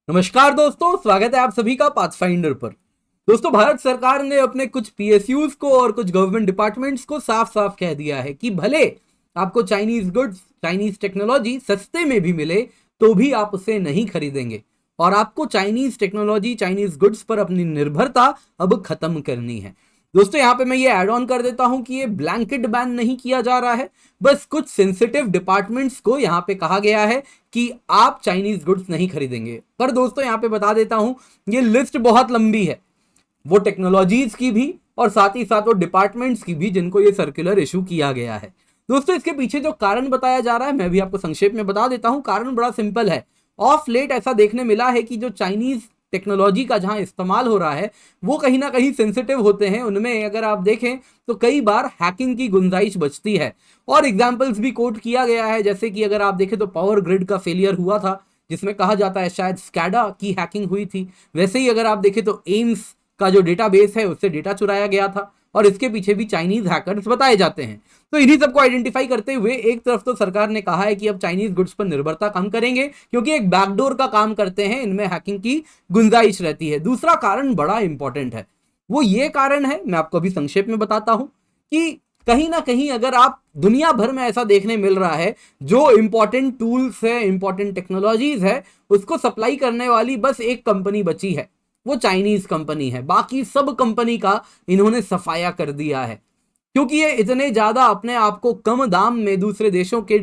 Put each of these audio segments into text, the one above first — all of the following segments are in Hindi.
नमस्कार दोस्तों, स्वागत है आप सभी का पाथफाइंडर पर। दोस्तों, भारत सरकार ने अपने कुछ पीएसयूज को और कुछ गवर्नमेंट डिपार्टमेंट्स को साफ साफ कह दिया है कि भले आपको चाइनीज गुड्स, चाइनीज टेक्नोलॉजी सस्ते में भी मिले तो भी आप उसे नहीं खरीदेंगे और आपको चाइनीज टेक्नोलॉजी, चाइनीज गुड्स पर अपनी निर्भरता अब खत्म करनी है। दोस्तों, यहाँ पे मैं ये ऐड ऑन कर देता हूं कि ये ब्लैंकेट बैन नहीं किया जा रहा है, बस कुछ सेंसिटिव डिपार्टमेंट्स को यहाँ पे कहा गया है कि आप चाइनीज गुड्स नहीं खरीदेंगे। पर दोस्तों, यहाँ पे बता देता हूं, ये लिस्ट बहुत लंबी है, वो टेक्नोलॉजीज की भी और साथ ही साथ वो डिपार्टमेंट्स की भी जिनको ये सर्कुलर इशू किया गया है। दोस्तों, इसके पीछे जो कारण बताया जा रहा है मैं भी आपको संक्षेप में बता देता हूं। कारण बड़ा सिंपल है। ऑफ लेट ऐसा देखने मिला है कि जो चाइनीज टेक्नोलॉजी का जहां इस्तेमाल हो रहा है वो कहीं ना कहीं सेंसिटिव होते हैं। उनमें अगर आप देखें तो कई बार हैकिंग की गुंजाइश बचती है और एग्जाम्पल्स भी कोट किया गया है। जैसे कि अगर आप देखें तो पावर ग्रिड का फेलियर हुआ था जिसमें कहा जाता है शायद स्कैडा की हैकिंग हुई थी। वैसे ही अगर आप देखें तो एम्स का जो डेटाबेस है उससे डेटा चुराया गया था और इसके पीछे भी चाइनीज हैकर्स बताए जाते हैं। तो इन्हीं सबको आइडेंटिफाई करते हुए एक तरफ तो सरकार ने कहा है कि अब चाइनीज गुड्स पर निर्भरता कम करेंगे क्योंकि एक बैकडोर का काम करते हैं, इनमें हैकिंग की गुंजाइश रहती है। दूसरा कारण बड़ा इंपॉर्टेंट है, वो ये कारण है, मैं आपको अभी संक्षेप में बताता हूं कि कहीं ना कहीं अगर आप दुनिया भर में ऐसा देखने मिल रहा है जो इंपॉर्टेंट टूल्स है, इंपॉर्टेंट टेक्नोलॉजीज है, उसको सप्लाई करने वाली बस एक कंपनी बची है, वो चाइनीज कंपनी है। बाकी सब कंपनी का इन्होंने सफाया कर दिया है क्योंकि ये इतने ज्यादा अपने आप को कम दाम में दूसरे देशों के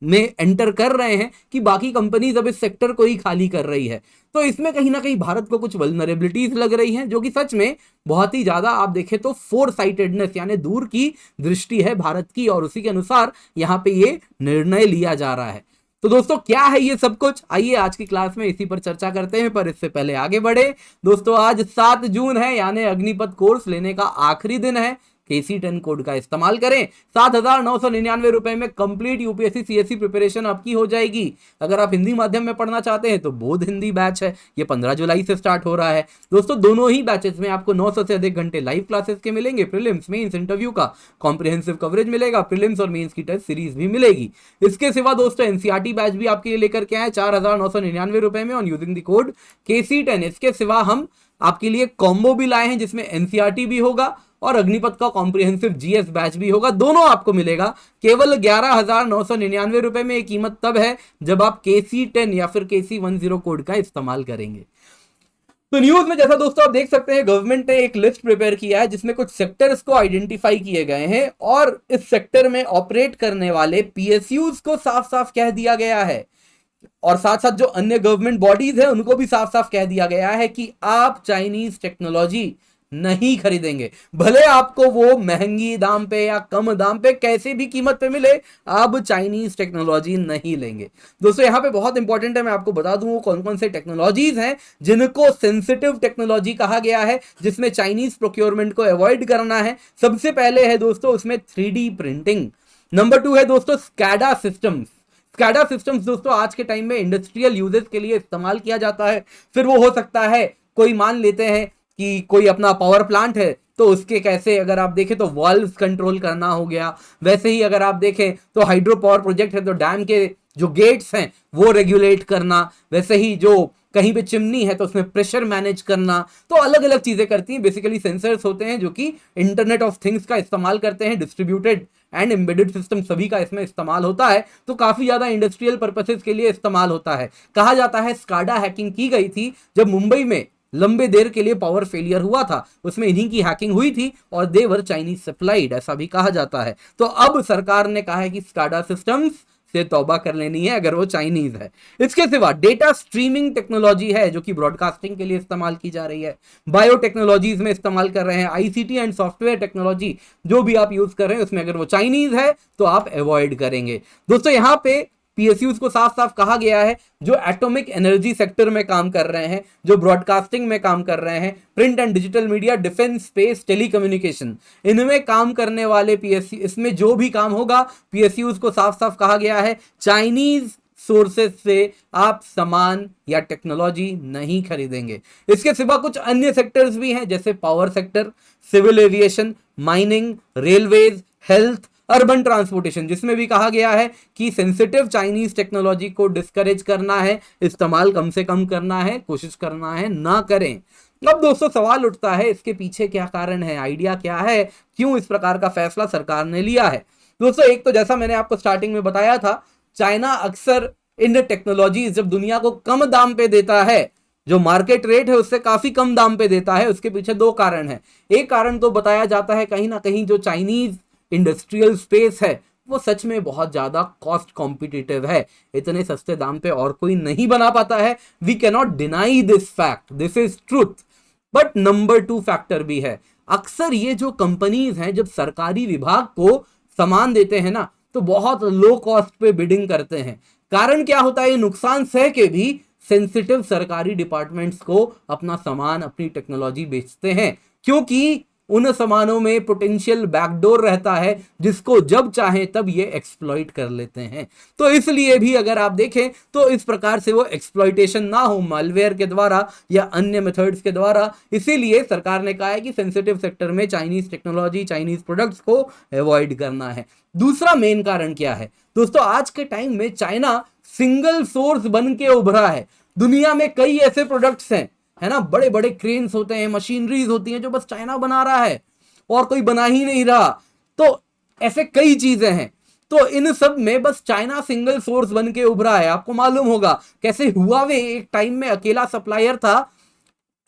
में एंटर कर रहे हैं कि बाकी कंपनीज अब इस सेक्टर को ही खाली कर रही है। तो इसमें कहीं ना कहीं भारत को कुछ वल्नरेबिलिटीज लग रही हैं जो कि सच में बहुत ही ज्यादा आप देखें तो फोर साइटेडनेस यानी दूर की दृष्टि है भारत की और उसी के अनुसार यहाँ पे ये निर्णय लिया जा रहा है। तो दोस्तों, क्या है ये सब कुछ, आइए आज की क्लास में इसी पर चर्चा करते हैं। पर इससे पहले आगे बढ़े दोस्तों, आज 7 जून है यानी अग्निपथ कोर्स लेने का आखिरी दिन है। KC10 कोड का इस्तेमाल करें, 7,999 रुपए में कंप्लीट यूपीएससी सीएससी प्रिपरेशन आपकी हो जाएगी। अगर आप हिंदी माध्यम में पढ़ना चाहते हैं तो बोध हिंदी बैच है, ये 15 जुलाई से स्टार्ट हो रहा है। दोस्तों, दोनों ही बैचेस में आपको 900 से अधिक घंटे लाइव क्लासेस के मिलेंगे। प्रीलिम्स, मेंस, इंटरव्यू का कॉम्प्रिहेंसिव कवरेज मिलेगा, प्रीलिम्स और मेंस की टेस्ट सीरीज भी मिलेगी। इसके सिवा दोस्तों एनसीईआरटी बैच भी आपके लिए लेकर के आए 4,999 रुपए में on using the code KC10। इसके सिवा हम आपके लिए कॉम्बो भी लाए हैं जिसमें एनसीईआरटी भी होगा और अग्निपथ का कॉम्प्रिहेंसिव जीएस बैच भी होगा। दोनों आपको मिलेगा केवल 11,999 रुपए में। एक कीमत तब है जब आप KC10 या फिर KC10 कोड का इस्तेमाल करेंगे। तो न्यूज में जैसा दोस्तों आप देख सकते हैं, गवर्नमेंट ने एक लिस्ट प्रिपेयर किया है जिसमें कुछ सेक्टर्स को आइडेंटिफाई किए गए हैं और इस सेक्टर में ऑपरेट करने वाले पीएसयूज को साफ साफ कह दिया गया है और साथ साथ जो अन्य गवर्नमेंट बॉडीज है उनको भी साफ साफ कह दिया गया है कि आप चाइनीज टेक्नोलॉजी नहीं खरीदेंगे। भले आपको वो महंगी दाम पे या कम दाम पे कैसे भी कीमत पे मिले, आप चाइनीज टेक्नोलॉजी नहीं लेंगे। दोस्तों, यहां पे बहुत इंपॉर्टेंट है, मैं आपको बता दूं कौन कौन से टेक्नोलॉजीज हैं जिनको सेंसिटिव टेक्नोलॉजी कहा गया है, जिसमें चाइनीज प्रोक्योरमेंट को अवॉइड करना है। सबसे पहले है दोस्तों उसमें 3D प्रिंटिंग। नंबर 2 है दोस्तों स्कैडा सिस्टम्स। स्कैडा सिस्टम्स दोस्तों आज के टाइम में इंडस्ट्रियल यूजेस के लिए इस्तेमाल किया जाता है। फिर वो हो सकता है, कोई मान लेते हैं कि कोई अपना पावर प्लांट है तो उसके कैसे अगर आप देखें तो वाल्व्स कंट्रोल करना हो गया। वैसे ही अगर आप देखें तो हाइड्रो पावर प्रोजेक्ट है तो डैम के जो गेट्स हैं वो रेगुलेट करना। वैसे ही जो कहीं पे चिमनी है तो उसमें प्रेशर मैनेज करना। तो अलग अलग चीजें करती हैं। बेसिकली सेंसर्स होते हैं जो कि इंटरनेट ऑफ थिंग्स का इस्तेमाल करते हैं। डिस्ट्रीब्यूटेड एंड एम्बेडेड सिस्टम सभी का इसमें इस्तेमाल होता है, तो काफी ज्यादा इंडस्ट्रियल पर्पसेस के लिए इस्तेमाल होता है। कहा जाता है स्काडा हैकिंग की गई थी जब मुंबई में लंबे देर के लिए पावर फेलियर हुआ था, उसमें इन्हीं की हैकिंग हुई थी और दे वर चाइनीज सप्लाइड, ऐसा भी कहा जाता है। तो अब सरकार ने कहा है कि स्काडा सिस्टम्स से तौबा कर लेनी है अगर वो चाइनीज है। इसके सिवा डेटा स्ट्रीमिंग टेक्नोलॉजी है जो कि ब्रॉडकास्टिंग के लिए इस्तेमाल की जा रही है। बायोटेक्नोलॉजीज में इस्तेमाल कर रहे हैं। आईसीटी एंड सॉफ्टवेयर टेक्नोलॉजी जो भी आप यूज कर रहे हैं उसमें अगर वो चाइनीज है तो आप अवॉइड करेंगे। दोस्तों, यहां पे पीएसयूज को साफ साफ कहा गया है जो एटॉमिक एनर्जी सेक्टर में काम कर रहे हैं, जो ब्रॉडकास्टिंग में काम कर रहे हैं, print and digital media, defence, space, telecommunication, इनमें काम करने वाले पीएसयू, इसमें जो भी काम होगा पीएसयूज को साफ साफ कहा गया है चाइनीज सोर्सेस से आप सामान या टेक्नोलॉजी नहीं खरीदेंगे। इसके सिवा कुछ अन्य सेक्टर्स भी हैं जैसे power sector, civil aviation, mining, railways, health, urban transportation, जिसमें भी कहा गया है कि सेंसिटिव चाइनीज टेक्नोलॉजी को डिस्करेज करना है, इस्तेमाल कम से कम करना है, कोशिश करना है ना करें। अब दोस्तों सवाल उठता है इसके पीछे क्या कारण है, आइडिया क्या है, क्यों इस प्रकार का फैसला सरकार ने लिया है। दोस्तों एक तो जैसा मैंने आपको स्टार्टिंग में बताया था, चाइना अक्सर इन टेक्नोलॉजीज जब दुनिया को कम दाम पे देता है, जो मार्केट रेट है उससे काफी कम दाम पे देता है, उसके पीछे दो कारण है। एक कारण तो बताया जाता है कहीं ना कहीं जो चाइनीज इंडस्ट्रियल स्पेस है वो सच में बहुत ज्यादा कॉस्ट कॉम्पिटिटिव है, इतने सस्ते दाम पे और कोई नहीं बना पाता है। We can not deny this fact, this is truth. But number 2 factor भी है, अक्सर ये जो कंपनीज हैं जब सरकारी विभाग को सामान देते हैं ना तो बहुत लो कॉस्ट पे बिडिंग करते हैं। कारण क्या होता है, ये नुकसान सह के भी सेंसिटिव सरकारी डिपार्टमेंट्स को अपना सामान, अपनी टेक्नोलॉजी बेचते हैं, क्योंकि उन सामानों में पोटेंशियल बैकडोर रहता है जिसको जब चाहे तब ये एक्सप्लॉइट कर लेते हैं। तो इसलिए भी अगर आप देखें तो इस प्रकार से वो एक्सप्लॉइटेशन ना हो मालवेयर के द्वारा या अन्य मेथड्स के द्वारा, इसीलिए सरकार ने कहा है कि सेंसिटिव सेक्टर में चाइनीज टेक्नोलॉजी, चाइनीज प्रोडक्ट्स को अवॉइड करना है। दूसरा मेन कारण क्या है दोस्तों, आज के टाइम में चाइना सिंगल सोर्स बन के उभरा है। दुनिया में कई ऐसे प्रोडक्ट्स हैं, है ना, बड़े बड़े क्रेन्स होते हैं, मशीनरीज होती हैं जो बस चाइना बना रहा है और कोई बना ही नहीं रहा। तो ऐसे कई चीजें हैं, तो इन सब में बस चाइना सिंगल सोर्स बन के उभरा है। आपको मालूम होगा कैसे हुआवे एक टाइम में अकेला सप्लायर था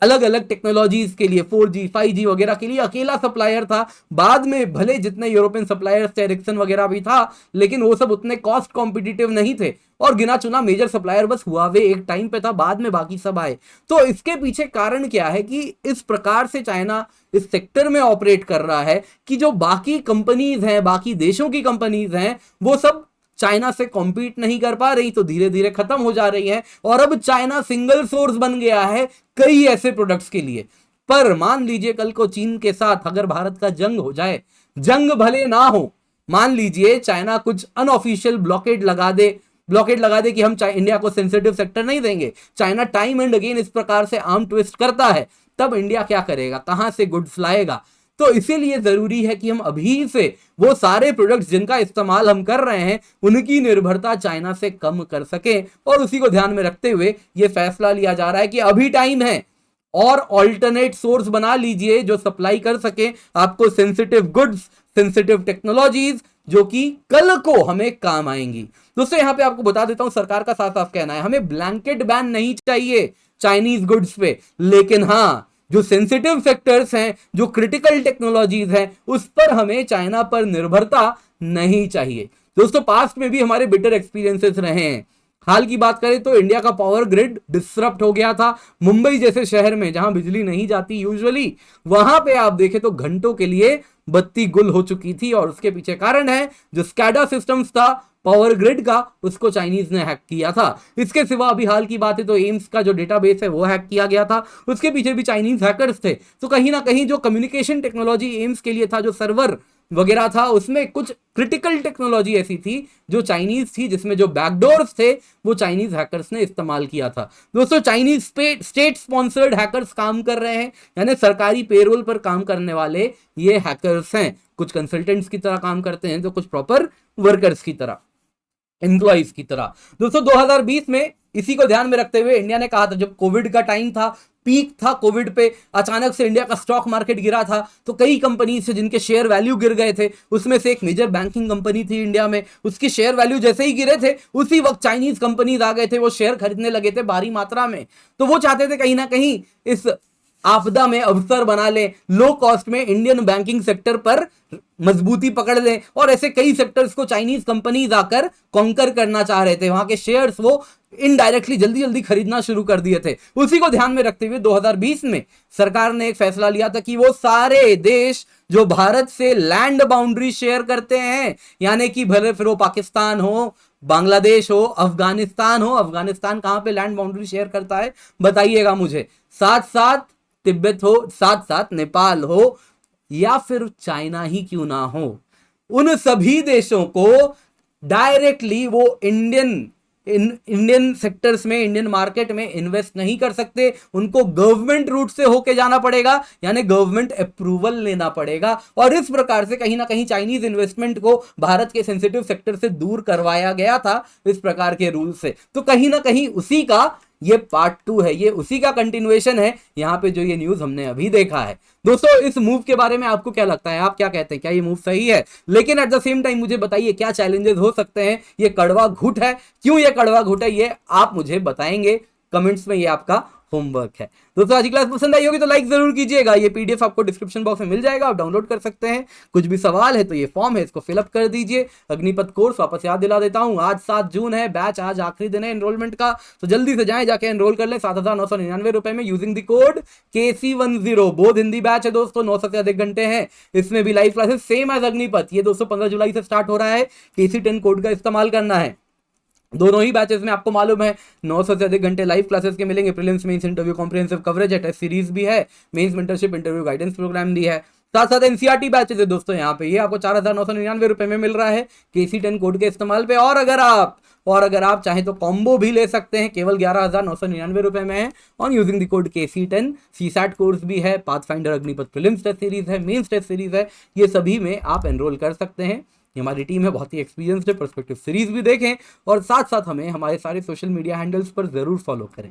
अलग अलग टेक्नोलॉजीज के लिए, 4G 5G वगैरह के लिए अकेला सप्लायर था। बाद में भले जितने यूरोपियन सप्लायर्स थे, एरिक्सन वगैरह भी था, लेकिन वो सब उतने कॉस्ट कॉम्पिटिटिव नहीं थे और गिना चुना मेजर सप्लायर बस हुआवे एक टाइम पे था, बाद में बाकी सब आए। तो इसके पीछे कारण क्या है कि इस प्रकार से चाइना इस सेक्टर में ऑपरेट कर रहा है कि जो बाकी कंपनीज हैं, बाकी देशों की कंपनीज हैं, वो सब चाइना से कॉम्पीट नहीं कर पा रही, तो धीरे धीरे खत्म हो जा रही है। और अब चाइना सिंगल सोर्स बन गया है कई ऐसे प्रोडक्ट्स के लिए। पर मान लीजिए कल को चीन के साथ अगर भारत का जंग हो जाए, जंग भले ना हो, मान लीजिए चाइना कुछ अनऑफिशियल ब्लॉकेड लगा दे कि हम इंडिया को सेंसिटिव सेक्टर नहीं देंगे, चाइना टाइम एंड अगेन इस प्रकार से आर्म ट्विस्ट करता है, तब इंडिया क्या करेगा, कहां से गुड्स लाएगा। तो इसीलिए जरूरी है कि हम अभी से वो सारे प्रोडक्ट्स जिनका इस्तेमाल हम कर रहे हैं उनकी निर्भरता चाइना से कम कर सके, और उसी को ध्यान में रखते हुए ये फैसला लिया जा रहा है कि अभी टाइम है और ऑल्टरनेट सोर्स बना लीजिए जो सप्लाई कर सके आपको सेंसिटिव गुड्स, सेंसिटिव टेक्नोलॉजीज, जो कि कल को हमें काम आएंगी। दोस्तों यहां पे आपको बता देता हूं, सरकार का साफ साफ कहना है हमें ब्लैंकेट बैन नहीं चाहिए चाइनीज गुड्स पे, लेकिन हाँ जो सेंसिटिव सेक्टर्स हैं, जो क्रिटिकल टेक्नोलॉजीज हैं, उस पर हमें चाइना पर निर्भरता नहीं चाहिए। दोस्तों पास्ट में भी हमारे बिटर एक्सपीरियंसेस रहे हैं। हाल की बात करें तो इंडिया का पावर ग्रिड डिसरप्ट हो गया था। मुंबई जैसे शहर में जहां बिजली नहीं जाती यूजुअली, वहां पे आप देखें तो घंटों के लिए बत्ती गुल हो चुकी थी, और उसके पीछे कारण है जो स्कैडा सिस्टम्स था पावर ग्रिड का, उसको चाइनीज ने हैक किया था। इसके सिवा अभी हाल की बात है तो एम्स का जो डेटाबेस है वो हैक किया गया था, उसके पीछे भी चाइनीज हैकर्स थे। तो कहीं ना कहीं जो कम्युनिकेशन टेक्नोलॉजी एम्स के लिए था, जो सर्वर वगैरह था, उसमें कुछ क्रिटिकल टेक्नोलॉजी ऐसी थी जो चाइनीज थी, जिसमें जो बैकडोर्स थे वो चाइनीज हैकर्स ने इस्तेमाल किया था। दोस्तों चाइनीज स्टेट स्पॉन्सर्ड हैकर्स काम कर रहे हैं, यानी सरकारी पेरोल पर काम करने वाले ये हैकर्स हैं। कुछ कंसल्टेंट्स की तरह काम करते हैं तो कुछ प्रॉपर वर्कर्स की तरह, एम्प्लॉइज की तरह। दोस्तों 2020 में इसी को ध्यान में रखते हुए इंडिया ने कहा था, जब कोविड का टाइम था, पीक था कोविड पे, अचानक से इंडिया का स्टॉक मार्केट गिरा था, तो कई कंपनी से जिनके शेयर वैल्यू गिर गए थे, उसमें से एक मेजर बैंकिंग कंपनी थी इंडिया में, उसके शेयर वैल्यू जैसे ही गिरे थे उसी वक्त चाइनीज कंपनीज आ गए थे, वो शेयर खरीदने लगे थे भारी मात्रा में। तो वो चाहते थे कहीं ना कहीं इस आपदा में अवसर बना ले, लो कॉस्ट में इंडियन बैंकिंग सेक्टर पर मजबूती पकड़ ले, और ऐसे कई सेक्टर्स को चाइनीज कंपनीज आकर कॉन्कर करना चाह रहे थे, वहां के शेयर्स वो इनडायरेक्टली जल्दी जल्दी खरीदना शुरू कर दिए थे। उसी को ध्यान में रखते हुए 2020 में सरकार ने एक फैसला लिया था कि वो सारे देश जो भारत से लैंड बाउंड्री शेयर करते हैं, यानी कि भले फिर वो पाकिस्तान हो, बांग्लादेश हो, अफगानिस्तान हो, अफगानिस्तान कहां पे लैंड बाउंड्री शेयर करता है बताइएगा मुझे, साथ साथ तिब्बत हो, साथ साथ नेपाल हो, या फिर चाइना ही क्यों ना हो, उन सभी देशों को डायरेक्टली वो इंडियन इंडियन सेक्टर्स में, इंडियन मार्केट में इन्वेस्ट नहीं कर सकते, उनको गवर्नमेंट रूट से होके जाना पड़ेगा, यानी गवर्नमेंट अप्रूवल लेना पड़ेगा। और इस प्रकार से कहीं ना कहीं चाइनीज इन्वेस्टमेंट को भारत के सेंसिटिव सेक्टर से दूर करवाया गया था इस प्रकार के रूल से। तो कहीं ना कहीं उसी का ये पार्ट 2 है, ये उसी का कंटिन्यूएशन है यहां पे जो ये न्यूज हमने अभी देखा है। दोस्तों इस मूव के बारे में आपको क्या लगता है, आप क्या कहते हैं, क्या ये मूव सही है? लेकिन एट द सेम टाइम मुझे बताइए क्या चैलेंजेस हो सकते हैं, ये कड़वा घूट है, क्यों ये कड़वा घूट है, ये आप मुझे बताएंगे कमेंट्स में, ये आपका होमवर्क है। दोस्तों आज की क्लास पसंद आई होगी तो लाइक जरूर कीजिएगा, ये पीडीएफ आपको डिस्क्रिप्शन बॉक्स में मिल जाएगा, आप डाउनलोड कर सकते हैं। कुछ भी सवाल है तो ये फॉर्म है, इसको फिलअप कर दीजिए। अग्निपथ कोर्स वापस याद दिला देता हूं, आज 7 जून है, बैच आज आखिरी दिन है एनरोलमेंट का, तो जल्दी से जाएं, जाके एनरोल कर लें 7,999 रुपए में यूजिंग द कोड KC10। बोध हिंदी बैच है दोस्तों, 900 से अधिक घंटे हैं, इसमें भी live classes same as Agnipath. ये दोस्तों 15 जुलाई से स्टार्ट हो रहा है, KC10 कोड का इस्तेमाल करना है। दोनों ही बैचेस में आपको मालूम है 900 से अधिक घंटे लाइव क्लासेस के मिलेंगे, prelims mains interview comprehensive coverage है, टेस्ट सीरीज भी है, mains mentorship interview guidance program भी है, साथ साथ एनसीईआरटी बैचेस है दोस्तों यहाँ पे, ये आपको 4,999 रुपए में मिल रहा है KC10 कोड के इस्तेमाल पे। और अगर आप चाहें तो कॉम्बो भी ले सकते हैं, केवल 11,999 रुपए में है, on using the code KC10। CSAT course भी है, Pathfinder Agnipath prelims test series है, मेंस टेस्ट सीरीज है, ये सभी में आप एनरोल कर सकते हैं। ये हमारी टीम है, बहुत ही एक्सपीरियंस्ड है, पर्सपेक्टिव सीरीज भी देखें और साथ साथ हमें हमारे सारे सोशल मीडिया हैंडल्स पर जरूर फॉलो करें।